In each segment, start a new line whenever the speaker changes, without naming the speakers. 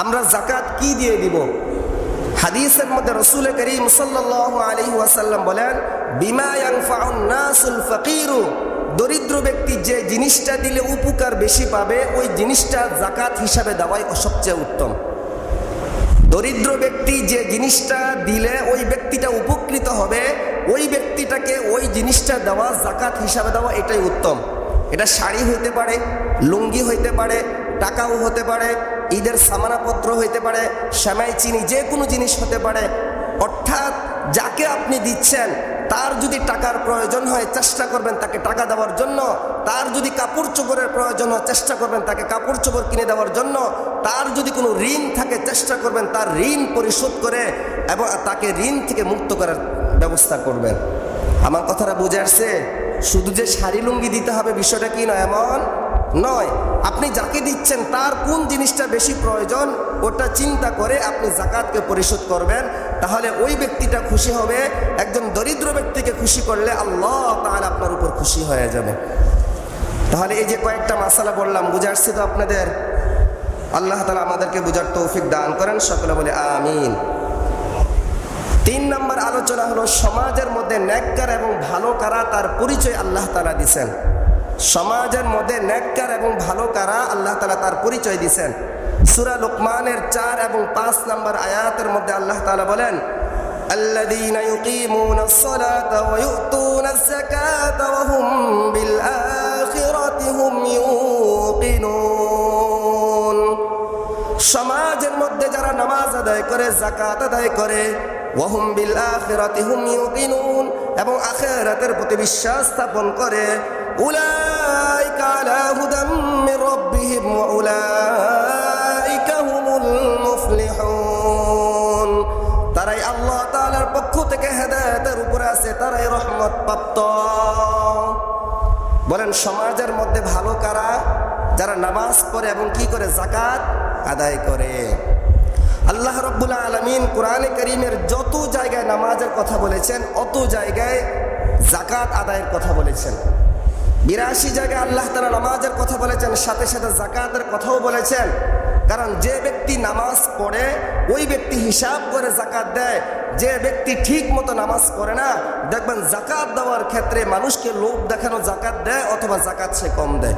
আমরা যাকাত কি দিয়ে দিব? হাদিসের মধ্যে রাসূল করিম সাল্লাল্লাহু আলাইহি ওয়াসাল্লাম বলেন, বিমা ইয়ানফাউন নাসুল ফাকিরু, দরিদ্র ব্যক্তি যে জিনিসটা দিলে উপকার বেশি পাবে ওই জিনিসটা যাকাত হিসাবে দেওয়াই সবচেয়ে উত্তম। দরিদ্র ব্যক্তি যে জিনিসটা দিলে ওই ব্যক্তিটা উপকৃত হবে, ওই ব্যক্তিটাকে ওই জিনিসটা দেওয়া, যাকাত হিসাবে দেওয়া, এটাই উত্তম। এটা শাড়ি হইতে পারে, লুঙ্গি হইতে পারে, টাকাও হতে পারে, ঈদের সামানাপত্র হইতে পারে, সেমাই চিনি, যে কোনো জিনিস হতে পারে। অর্থাৎ যাকে আপনি দিচ্ছেন তার যদি টাকার প্রয়োজন হয় চেষ্টা করবেন তাকে টাকা দেওয়ার জন্য, তার যদি কাপড় চোপড়ের প্রয়োজন হয় চেষ্টা করবেন তাকে কাপড় চোপড় কিনে দেওয়ার জন্য, তার যদি কোনো ঋণ থাকে চেষ্টা করবেন তার ঋণ পরিশোধ করে এবং তাকে ঋণ থেকে মুক্ত করার ব্যবস্থা করবেন। আমার কথাটা বুঝে আসছে? শুধু যে শাড়ি লুঙ্গি দিতে হবে বিষয়টা কি নয়, এমন নয়। আপনি যাকে দিচ্ছেন তার কোন জিনিসটা বেশি প্রয়োজন ওটা চিন্তা করে আপনি যাকাতকে পরিশোধ করবেন, তাহলে ওই ব্যক্তিটা খুশি হবে। একজন দরিদ্র ব্যক্তিকে খুশি করলে আল্লাহ তাআলা আপনার উপর খুশি হয়ে যাবে। তাহলে এই যে কয়েকটা মাসালা বললাম, বুঝে আসছে তো আপনাদের? আল্লাহ তাআলা আমাদেরকে বুঝার তৌফিক দান করেন, সকলে বলে আমিন। 3 নম্বর আলোচনা হলো সমাজের মধ্যে নেককার এবং ভালো কারা তার পরিচয় আল্লাহ তাআলা দিয়েছেন। সমাজের মধ্যে নেককার এবং ভালো কারা আল্লাহ তাআলা তার পরিচয় দিয়েছেন। সূরা লুকমানের 4 এবং 5 নম্বর আয়াতের মধ্যে আল্লাহ তাআলা বলেন, আল্লাযীনা ইউকিমুনাস সালাতা ওয়া ইউতুনাজ যাকাতা ওয়া হুম বিল আখিরাতি হুম ইউকিনুন। সমাজের মধ্যে যারা নামাজ আদায় করে, যাকাত আদায় করে, ওয়া হুম বিল আখিরাতি হুম ইউকিনুন, এবং আখিরাতের প্রতি বিশ্বাস স্থাপন করে, উলাইকা আলা হুদাম মির রাব্বিহিম ওয়া উলাইকা হুমুল মুফলিহুন। তারাই আল্লাহ তাআলার পক্ষ থেকে হেদায়েতের উপরে আছে, তারাই রহমত প্রাপ্ত। বলেন সমাজের মধ্যে ভালো কারা? যারা নামাজ পড়ে এবং কি করে? যাকাত আদায় করে। আল্লাহ রাব্বুল আলামিন কোরআনে কারীমের যত জায়গায় নামাজের কথা বলেছেন অত জায়গায় যাকাত আদায়ের কথা বলেছেন। 82 জায়গায় আল্লাহ তাআলা নামাজের কথা বলেছেন, সাথে সাথে যাকাতের কথাও বলেছেন। কারণ যে ব্যক্তি নামাজ পড়ে ওই ব্যক্তি হিসাব করে যাকাত দেয়। যে ব্যক্তি ঠিক মতো নামাজ পড়ে না, দেখবেন যাকাত দেওয়ার ক্ষেত্রে মানুষকে লোভ দেখানো যাকাত দেয় অথবা যাকাত সে কম দেয়।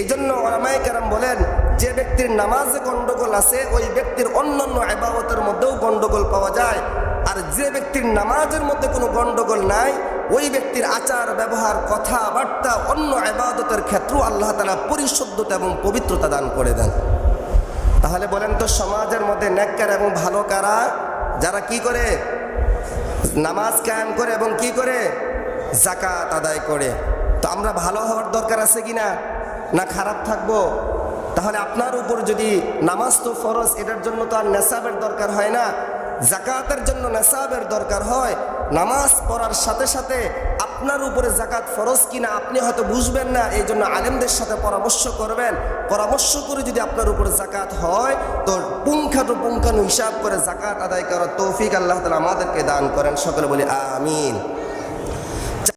এই জন্য উলামায়ে কেরাম বলেন, যে ব্যক্তির নামাজে গন্ডগোল আছে ওই ব্যক্তির অন্যান্য ইবাদতের মধ্যেও গন্ডগোল পাওয়া যায়। আর যে ব্যক্তির নামাজের মধ্যে কোনো গন্ডগোল নাই ওই ব্যক্তির আচার ব্যবহার, কথাবার্তা, অন্য ইবাদতের ক্ষেত্রেও আল্লাহ তাআলা পরিশুদ্ধতা এবং পবিত্রতা দান করে দেন। তাহলে বলেন তো সমাজের মধ্যে নেককার এবং ভালো কারা? যারা কি করে? নামাজ কায়েম করে এবং কি করে? যাকাত আদায় করে। তো আমরা ভালো হওয়ার দরকার আছে কিনা? না খারাপ থাকবো? তাহলে আপনার উপর যদি নামাজ তো ফরজ, এটার জন্য তো আর নেসাবের দরকার হয় না। যাকাতের জন্য নেসাবের দরকার হয়। নামাজ পড়ার সাথে সাথে আপনার উপরে যাকাত ফরজ কিনা আপনি হয়তো বুঝবেন না, এই জন্য আলেমদের সাথে পরামর্শ করবেন। পরামর্শ করে যদি আপনার উপরে যাকাত হয় তো পুঙ্খানু হিসাব করে যাকাত আদায় করার তৌফিক আল্লাহ তাআলা আমাদেরকে দান করেন, সকলে বলি আমিন।